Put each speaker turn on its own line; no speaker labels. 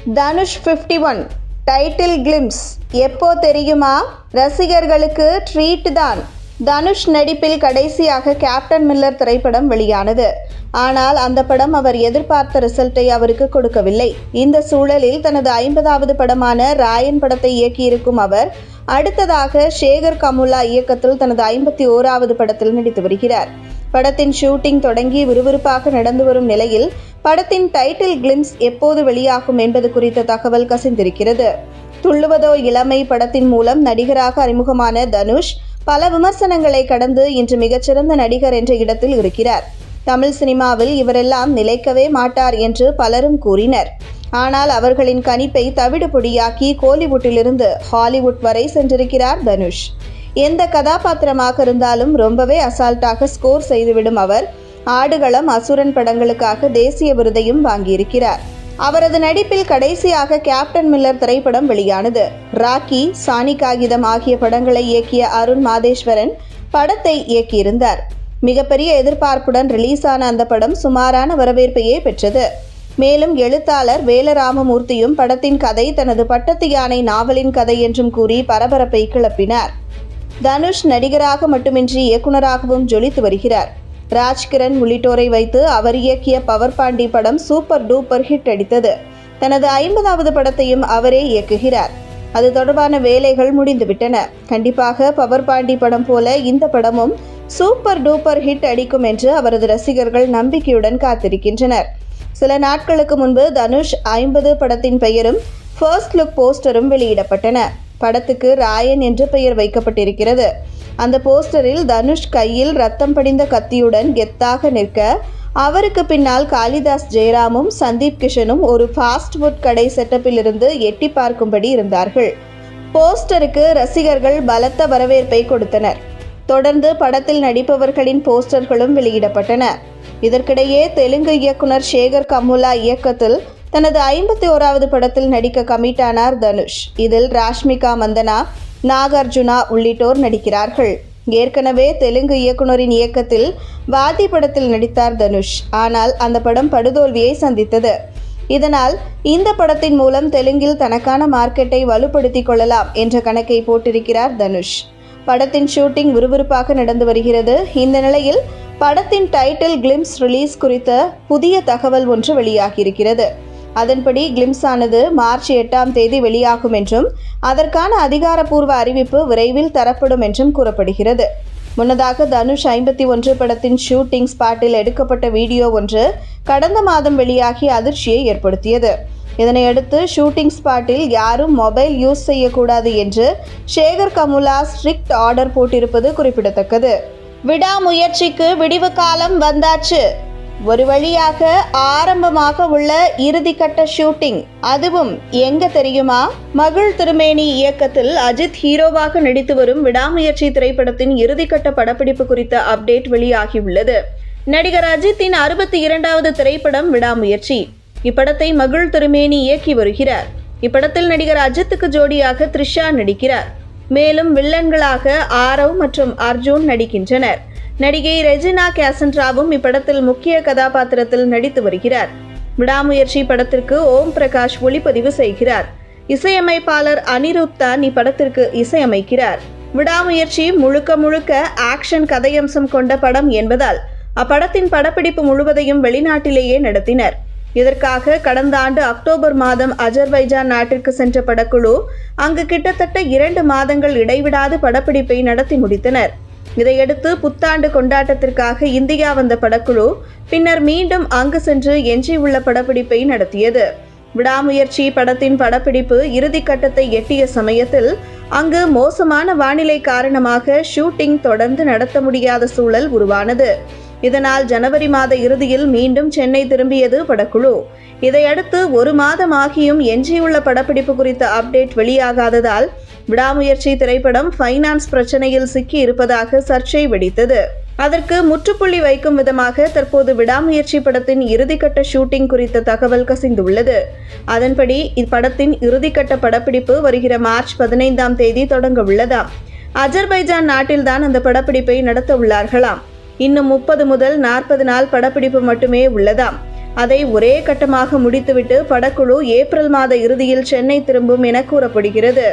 Dhanush 51 title glimpse எப்போ தெரியுமா? ரசிகர்களுக்கு ட்ரீட் தான். தனுஷ் நடிப்பில் கடைசியாக கேப்டன் மில்லர் திரைப்படம் வெளியானது. ஆனால் அந்த படம் அவர் எதிர்பார்த்த ரிசல்ட்டை அவருக்கு கொடுக்கவில்லை. இந்த சூழலில் தனது 50வது படமான ராயன் படத்தை இயக்கியிருக்கும் அவர் அடுத்ததாக சேகர் கமுலா இயக்கத்தில் தனது 51வது படத்தில் நடித்து வருகிறார். படத்தின் ஷூட்டிங் தொடங்கி விறுவிறுப்பாக நடந்து வரும் நிலையில் படத்தின் டைட்டில் கிளிம்ஸ் எப்போது வெளியாகும் என்பது குறித்த தகவல் கசிந்திருக்கிறது. துள்ளுவதோ இளமை படத்தின் மூலம் நடிகராக அறிமுகமான தனுஷ் பல விமர்சனங்களை கடந்து இன்று மிகச்சிறந்த நடிகர் என்ற இடத்தில் இருக்கிறார். தமிழ் சினிமாவில் இவரெல்லாம் நிலைக்கவே மாட்டார் என்று பலரும் கூறினர். ஆனால் அவர்களின் கணிப்பை தவிடுபொடியாக்கி கோலிவுட்டிலிருந்து ஹாலிவுட் வரை சென்றிருக்கிறார் தனுஷ். எந்த கதாபாத்திரமாக இருந்தாலும் ரொம்பவே அசால்ட்டாக ஸ்கோர் செய்துவிடும் அவர். ஆடுகளம், அசுரன் படங்களுக்காக தேசிய விருதையும் வாங்கியிருக்கிறார். அவரது நடிப்பில் கடைசியாக கேப்டன் மில்லர் திரைப்படம் வெளியானது. ராக்கி, சாணி காகிதம் ஆகிய படங்களை இயக்கிய அருண் மாதேஸ்வரன் படத்தை இயக்கியிருந்தார். மிகப்பெரிய எதிர்பார்ப்புடன் ரிலீஸ் ஆன அந்த படம் சுமாரான வரவேற்பையே பெற்றது. மேலும் எழுத்தாளர் வேலராமமூர்த்தியும் படத்தின் கதை தனது பட்டத்து யானை நாவலின் கதை என்றும் கூறி பரபரப்பை கிளப்பினார். தனுஷ் நடிகராக மட்டுமின்றி இயக்குநராகவும் ஜொலித்து வருகிறார். ராஜ்கிரண் உள்ளிட்டோரை வைத்து அவர் இயக்கிய பவர் பாண்டி படம் சூப்பர் டூப்பர் ஹிட் அடித்தது. தனது 50வது படத்தையும் அவரே இயக்குகிறார். அது தொடர்பான வேலைகள் முடிந்துவிட்டன. கண்டிப்பாக பவர் பாண்டி படம் போல இந்த படமும் சூப்பர் டூப்பர் ஹிட் அடிக்கும் என்று அவரது ரசிகர்கள் நம்பிக்கையுடன் காத்திருக்கின்றனர். சில நாட்களுக்கு முன்பு தனுஷ் 50 படத்தின் பெயரும் ஃபர்ஸ்ட் லுக் போஸ்டரும் வெளியிடப்பட்டன. படத்துக்கு ராயன் என்று பெயர் வைக்கப்பட்டிருக்கிறது. அந்த போஸ்டரில் தனுஷ் கையில் ரத்தம் படிந்த கத்தியுடன் கெத்தாக நிற்க, அவருக்கு பின்னால் காளிதாஸ் ஜெயராமும் சந்தீப் கிஷனும் ஒரு ஃபாஸ்ட் ஃபுட் கடை செட்டப்பில் இருந்து எட்டி பார்க்கும்படி இருந்தார்கள். போஸ்டருக்கு ரசிகர்கள் பலத்த வரவேற்பை கொடுத்தனர். தொடர்ந்து படத்தில் நடிப்பவர்களின் போஸ்டர்களும் வெளியிடப்பட்டன. இதற்கிடையே தெலுங்கு இயக்குனர் சேகர் கமுலா இயக்கத்தில் தனது 51வது படத்தில் நடிக்க கமிட்டானார் தனுஷ். இதில் ராஷ்மிகா மந்தனா, நாகார்ஜுனா உள்ளிட்டோர் நடிக்கிறார்கள். ஏற்கனவே தெலுங்கு இயக்குனரின் இயக்கத்தில் வாதி படத்தில் நடித்தார் தனுஷ். ஆனால் அந்த படம் படுதோல்வியை சந்தித்தது. இதனால் இந்த படத்தின் மூலம் தெலுங்கில் தனக்கான மார்க்கெட்டை வலுப்படுத்திக் கொள்ளலாம் என்ற கணக்கை போட்டிருக்கிறார் தனுஷ். படத்தின் ஷூட்டிங் விறுவிறுப்பாக நடந்து வருகிறது. இந்த நிலையில் படத்தின் டைட்டில் கிளிம்ஸ் ரிலீஸ் குறித்த புதிய தகவல் ஒன்று வெளியாகியிருக்கிறது. அதன்படி கிளிம்ஸ் ஆனது மார்ச் 8ஆம் தேதி வெளியாகும் என்றும் அதற்கான அதிகாரப்பூர்வ அறிவிப்பு விரைவில் தரப்படும் என்றும் கூறப்படுகிறது. முன்னதாக தனுஷ் 51 படத்தின் ஷூட்டிங் ஸ்பாட்டில் எடுக்கப்பட்ட வீடியோ ஒன்று கடந்த மாதம் வெளியாகி அதிர்ச்சியை ஏற்படுத்தியது. இதனையடுத்து ஷூட்டிங் ஸ்பாட்டில் யாரும் மொபைல் யூஸ் செய்யக்கூடாது என்று சேகர் கமுலா ஸ்ட்ரிக்ட் ஆர்டர் போட்டிருப்பது குறிப்பிடத்தக்கது. விடாமுயற்சிக்கு விடிவு காலம் வந்தாச்சு. ஒரு வழியாக ஆரம்பமாக உள்ள இறுதிக்கட்ட ஷூட்டிங், அதுவும் எங்க தெரியுமா? மகிழ் திருமேனி இயக்கத்தில் அஜித் ஹீரோவாக நடித்து வரும் விடாமுயற்சி திரைப்படத்தின் இறுதிக்கட்ட படப்பிடிப்பு குறித்த அப்டேட் வெளியாகியுள்ளது. நடிகர் அஜித்தின் 62வது திரைப்படம் விடாமுயற்சி. இப்படத்தை மகிழ் திருமேனி இயக்கி வருகிறார். இப்படத்தில் நடிகர் அஜித்துக்கு ஜோடியாக த்ரிஷா நடிக்கிறார். மேலும் வில்லன்களாக ஆரவ் மற்றும் அர்ஜுன் நடிக்கின்றனர். நடிகை ரெஜினா கேசன்ட்ராவும் இப்படத்தில் முக்கிய கதாபாத்திரத்தில் நடித்து வருகிறார். விடாமுயற்சி படத்திற்கு ஓம் பிரகாஷ் ஒளிப்பதிவு செய்கிறார். இசையமைப்பாளர் அனிருத் தான் இப்படத்திற்கு இசையமைக்கிறார். விடாமுயற்சி முழுக்க முழுக்க ஆக்ஷன் கதையம்சம் கொண்ட படம் என்பதால் அப்படத்தின் படப்பிடிப்பு முழுவதையும் வெளிநாட்டிலேயே நடத்தினர். இதற்காக கடந்த ஆண்டு அக்டோபர் மாதம் அஜர்பைஜான் நாட்டிற்கு சென்ற படக்குழு அங்கு கிட்டத்தட்ட 2 மாதங்கள் இடைவிடாது படப்பிடிப்பை நடத்தி முடித்தனர். இதையடுத்து புத்தாண்டு கொண்டாட்டத்திற்காக இந்தியா வந்த படக்குழு பின்னர் மீண்டும் அங்கு சென்று எஞ்சியுள்ள படப்பிடிப்பை நடத்தியது. விடாமுயற்சி படத்தின் படப்பிடிப்பு இறுதிக்கட்டத்தை எட்டிய சமயத்தில் அங்கு மோசமான வானிலை காரணமாக ஷூட்டிங் தொடர்ந்து நடத்த முடியாத சூழல் உருவானது. இதனால் ஜனவரி மாத இறுதியில் மீண்டும் சென்னை திரும்பியது படக்குழு. இதையடுத்து 1 மாதம் ஆகியும் எஞ்சியுள்ள படப்பிடிப்பு குறித்த அப்டேட் வெளியாகாததால் விடாமுயற்சி திரைப்படம் ஃபைனான்ஸ் பிரச்சனையில் சிக்கி இருப்பதாக சர்ச்சை வெடித்தது. அதற்கு முற்றுப்புள்ளி வைக்கும் விதமாக தற்போது விடாமுயற்சி படத்தின் இறுதிக்கட்ட ஷூட்டிங் குறித்த தகவல் கசிந்துள்ளது. அதன்படி இப்படத்தின் இறுதிக்கட்ட படப்பிடிப்பு வருகிற மார்ச் 15ஆம் தேதி தொடங்க உள்ளதாம். அஜர்பைஜான் நாட்டில்தான் அந்த படப்பிடிப்பை நடத்த உள்ளார்களாம். இன்னும் 30 முதல் 40 நாள் படப்பிடிப்பு மட்டுமே உள்ளதாம். அதை ஒரே கட்டமாக முடித்துவிட்டு படக்குழு ஏப்ரல் மாத இறுதியில் சென்னை திரும்பும் என கூறப்படுகிறது.